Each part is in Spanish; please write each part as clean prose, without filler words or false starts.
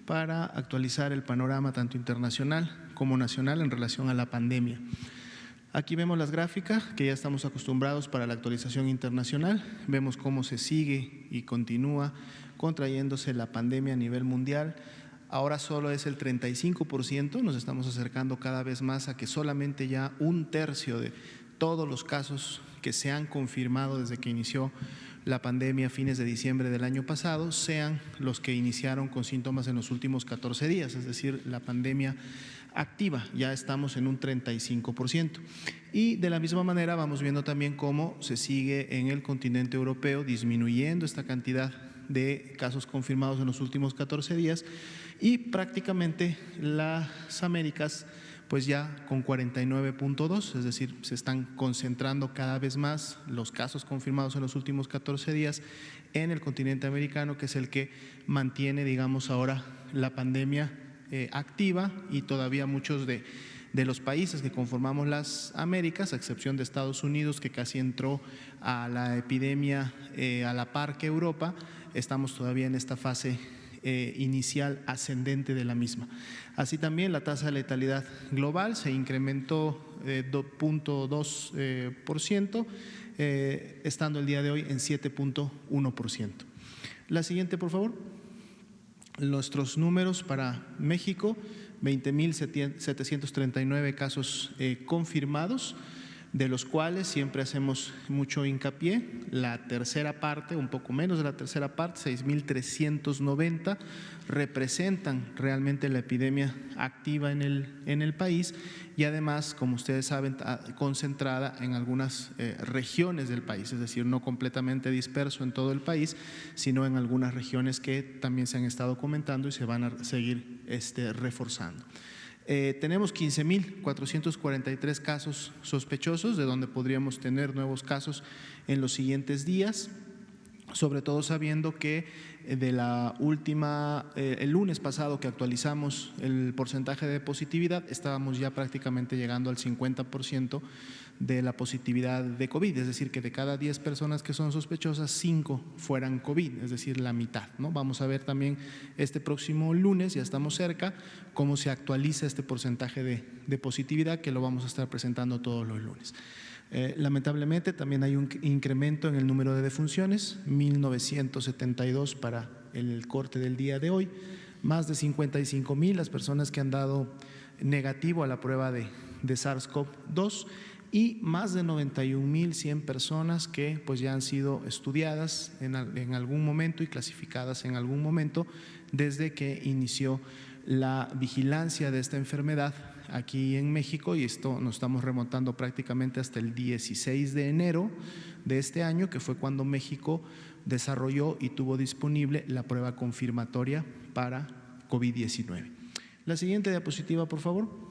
para actualizar el panorama tanto internacional como nacional en relación a la pandemia. Aquí vemos las gráficas que ya estamos acostumbrados para la actualización internacional. Vemos cómo se sigue y continúa contrayéndose la pandemia a nivel mundial. Ahora solo es el 35%, nos estamos acercando cada vez más a que solamente ya 1/3 de todos los casos que se han confirmado desde que inició la pandemia a fines de diciembre del año pasado sean los que iniciaron con síntomas en los últimos 14 días, es decir, la pandemia activa, ya estamos en un 35%. Y de la misma manera vamos viendo también cómo se sigue en el continente europeo disminuyendo esta cantidad de casos confirmados en los últimos 14 días y prácticamente las Américas pues ya con 49.2, es decir, se están concentrando cada vez más los casos confirmados en los últimos 14 días en el continente americano, que es el que mantiene, digamos, ahora la pandemia activa, y todavía muchos de los países que conformamos las Américas, a excepción de Estados Unidos, que casi entró a la epidemia a la par que Europa, estamos todavía en esta fase inicial ascendente de la misma. Así también la tasa de letalidad global se incrementó 2.2%, estando el día de hoy en 7.1%. La siguiente, por favor. Nuestros números para México: 20.739 casos confirmados, de los cuales siempre hacemos mucho hincapié, la tercera parte, un poco menos de la tercera parte, 6.390, representan realmente la epidemia activa en el país, y además, como ustedes saben, concentrada en algunas regiones del país, es decir, no completamente disperso en todo el país, sino en algunas regiones que también se han estado comentando y se van a seguir reforzando. Tenemos 15.443 casos sospechosos, de donde podríamos tener nuevos casos en los siguientes días, sobre todo sabiendo que de la última, el lunes pasado que actualizamos el porcentaje de positividad, estábamos ya prácticamente llegando al 50% de la positividad de COVID, es decir, que de cada 10 personas que son sospechosas, 5 fueran COVID, es decir, la mitad, ¿no? Vamos a ver también este próximo lunes, ya estamos cerca, cómo se actualiza este porcentaje de positividad, que lo vamos a estar presentando todos los lunes. Lamentablemente también hay un incremento en el número de defunciones, 1.972 para el corte del día de hoy, más de 55.000 las personas que han dado negativo a la prueba de SARS-CoV-2 y más de 91.100 personas que pues ya han sido estudiadas en algún momento y clasificadas en algún momento desde que inició la vigilancia de esta enfermedad aquí en México, y esto nos estamos remontando prácticamente hasta el 16 de enero de este año, que fue cuando México desarrolló y tuvo disponible la prueba confirmatoria para COVID-19. La siguiente diapositiva, por favor.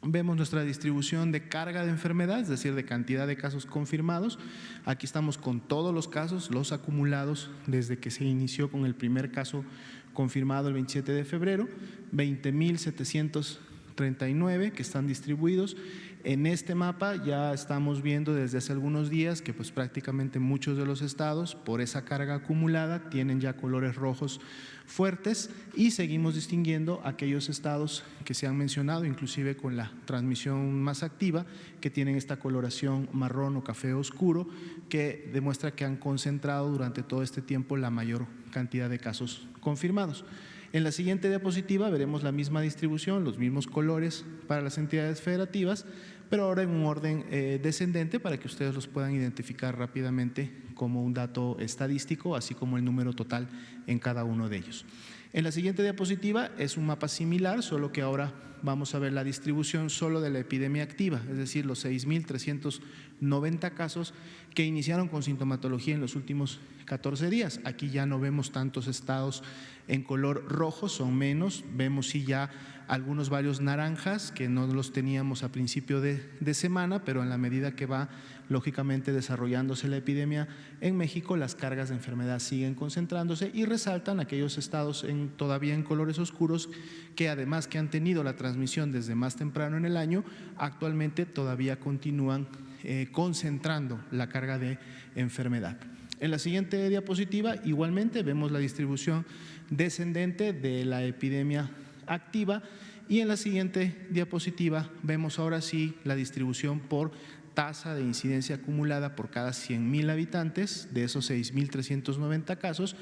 Vemos nuestra distribución de carga de enfermedad, es decir, de cantidad de casos confirmados. Aquí estamos con todos los casos, los acumulados desde que se inició con el primer caso confirmado el 27 de febrero, 20.739 que están distribuidos. En este mapa ya estamos viendo desde hace algunos días que pues prácticamente muchos de los estados, por esa carga acumulada, tienen ya colores rojos fuertes, y seguimos distinguiendo aquellos estados que se han mencionado, inclusive con la transmisión más activa, que tienen esta coloración marrón o café oscuro, que demuestra que han concentrado durante todo este tiempo la mayor cantidad de casos confirmados. En la siguiente diapositiva veremos la misma distribución, los mismos colores para las entidades federativas, pero ahora en un orden descendente para que ustedes los puedan identificar rápidamente como un dato estadístico, así como el número total en cada uno de ellos. En la siguiente diapositiva es un mapa similar, solo que ahora vamos a ver la distribución solo de la epidemia activa, es decir, los 6.390 casos que iniciaron con sintomatología en los últimos 14 días. Aquí ya no vemos tantos estados en color rojo, son menos, vemos sí ya algunos varios naranjas que no los teníamos a principio de semana, pero en la medida que va lógicamente desarrollándose la epidemia en México, las cargas de enfermedad siguen concentrándose y resaltan aquellos estados todavía en colores oscuros que, además que han tenido la transmisión desde más temprano en el año, actualmente todavía continúan concentrando la carga de enfermedad. En la siguiente diapositiva, igualmente, vemos la distribución descendente de la epidemia activa y en la siguiente diapositiva vemos ahora sí la distribución por tasa de incidencia acumulada por cada 100,000 habitantes de esos 6,390 casos,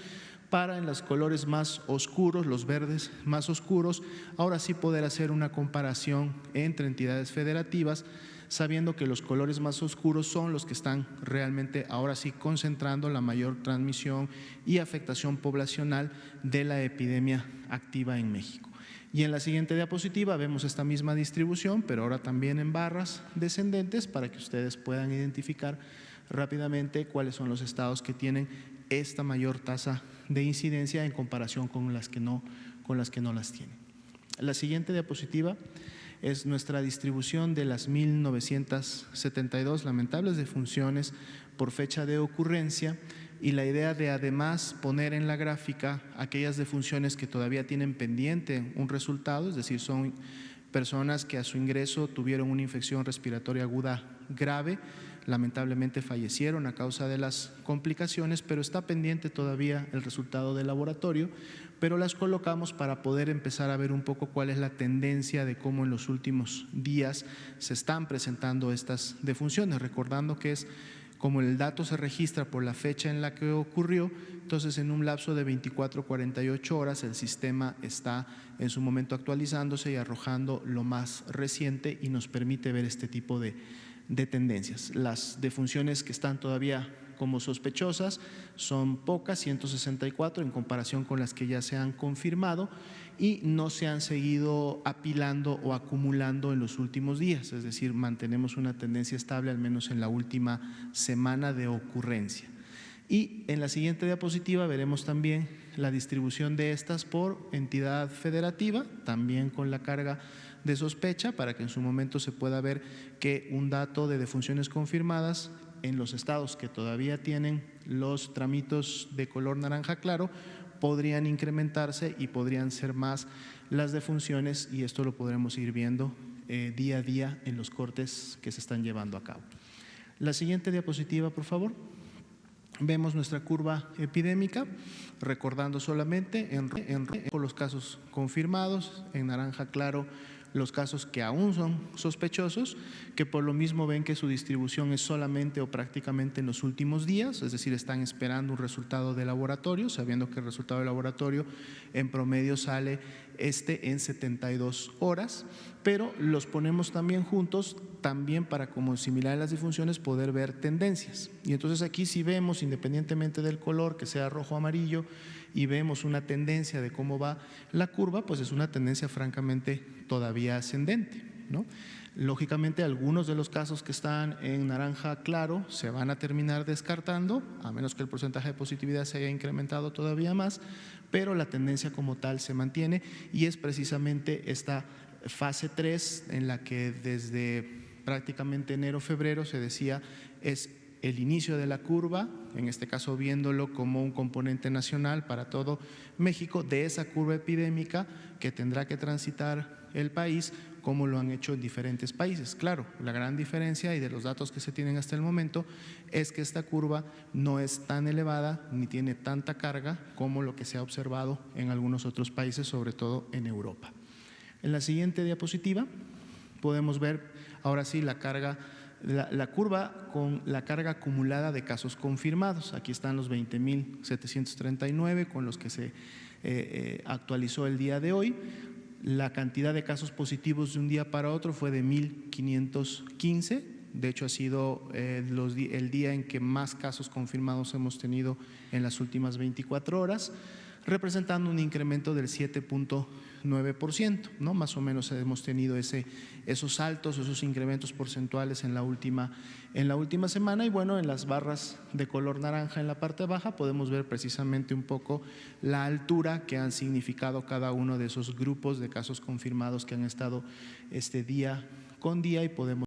para en los colores más oscuros, los verdes más oscuros, ahora sí poder hacer una comparación entre entidades federativas, sabiendo que los colores más oscuros son los que están realmente ahora sí concentrando la mayor transmisión y afectación poblacional de la epidemia activa en México. Y en la siguiente diapositiva vemos esta misma distribución, pero ahora también en barras descendentes para que ustedes puedan identificar rápidamente cuáles son los estados que tienen esta mayor tasa de incidencia en comparación con las que no las tienen. La siguiente diapositiva es nuestra distribución de las 1,972 lamentables defunciones por fecha de ocurrencia, y la idea de además poner en la gráfica aquellas defunciones que todavía tienen pendiente un resultado, es decir, son personas que a su ingreso tuvieron una infección respiratoria aguda grave, lamentablemente fallecieron a causa de las complicaciones, pero está pendiente todavía el resultado del laboratorio, pero las colocamos para poder empezar a ver un poco cuál es la tendencia de cómo en los últimos días se están presentando estas defunciones, recordando que es como el dato se registra por la fecha en la que ocurrió, entonces en un lapso de 24 a 48 horas el sistema está en su momento actualizándose y arrojando lo más reciente y nos permite ver este tipo de tendencias. Las defunciones que están todavía como sospechosas son pocas, 164 en comparación con las que ya se han confirmado y no se han seguido apilando o acumulando en los últimos días, es decir, mantenemos una tendencia estable al menos en la última semana de ocurrencia. Y en la siguiente diapositiva veremos también la distribución de estas por entidad federativa, también con la carga de sospecha, para que en su momento se pueda ver que un dato de defunciones confirmadas en los estados que todavía tienen los tramitos de color naranja claro podrían incrementarse y podrían ser más las defunciones, y esto lo podremos ir viendo día a día en los cortes que se están llevando a cabo. La siguiente diapositiva, por favor. Vemos nuestra curva epidémica, recordando solamente en rojo los casos confirmados, en naranja claro los casos que aún son sospechosos, que por lo mismo ven que su distribución es solamente o prácticamente en los últimos días, es decir, están esperando un resultado de laboratorio, sabiendo que el resultado de laboratorio en promedio sale en 72 horas, pero los ponemos también juntos, también para, como similar a las disfunciones, poder ver tendencias. Y entonces aquí si vemos, independientemente del color, que sea rojo o amarillo, y vemos una tendencia de cómo va la curva, pues es una tendencia francamente todavía ascendente, ¿no? Lógicamente, algunos de los casos que están en naranja claro se van a terminar descartando, a menos que el porcentaje de positividad se haya incrementado todavía más, pero la tendencia como tal se mantiene y es precisamente esta fase 3 en la que desde prácticamente enero-febrero se decía es el inicio de la curva, en este caso viéndolo como un componente nacional para todo México, de esa curva epidémica que tendrá que transitar el país, como lo han hecho en diferentes países. Claro, la gran diferencia y de los datos que se tienen hasta el momento es que esta curva no es tan elevada ni tiene tanta carga como lo que se ha observado en algunos otros países, sobre todo en Europa. En la siguiente diapositiva podemos ver ahora sí la carga, la curva con la carga acumulada de casos confirmados. Aquí están los 20,739 con los que se actualizó el día de hoy. La cantidad de casos positivos de un día para otro fue de 1,515. De hecho, ha sido el día en que más casos confirmados hemos tenido en las últimas 24 horas, representando un incremento del 7,9%, ¿no? Más o menos hemos tenido esos saltos, esos incrementos porcentuales en la última semana. Y bueno, en las barras de color naranja en la parte baja podemos ver precisamente un poco la altura que han significado cada uno de esos grupos de casos confirmados que han estado día con día, y podemos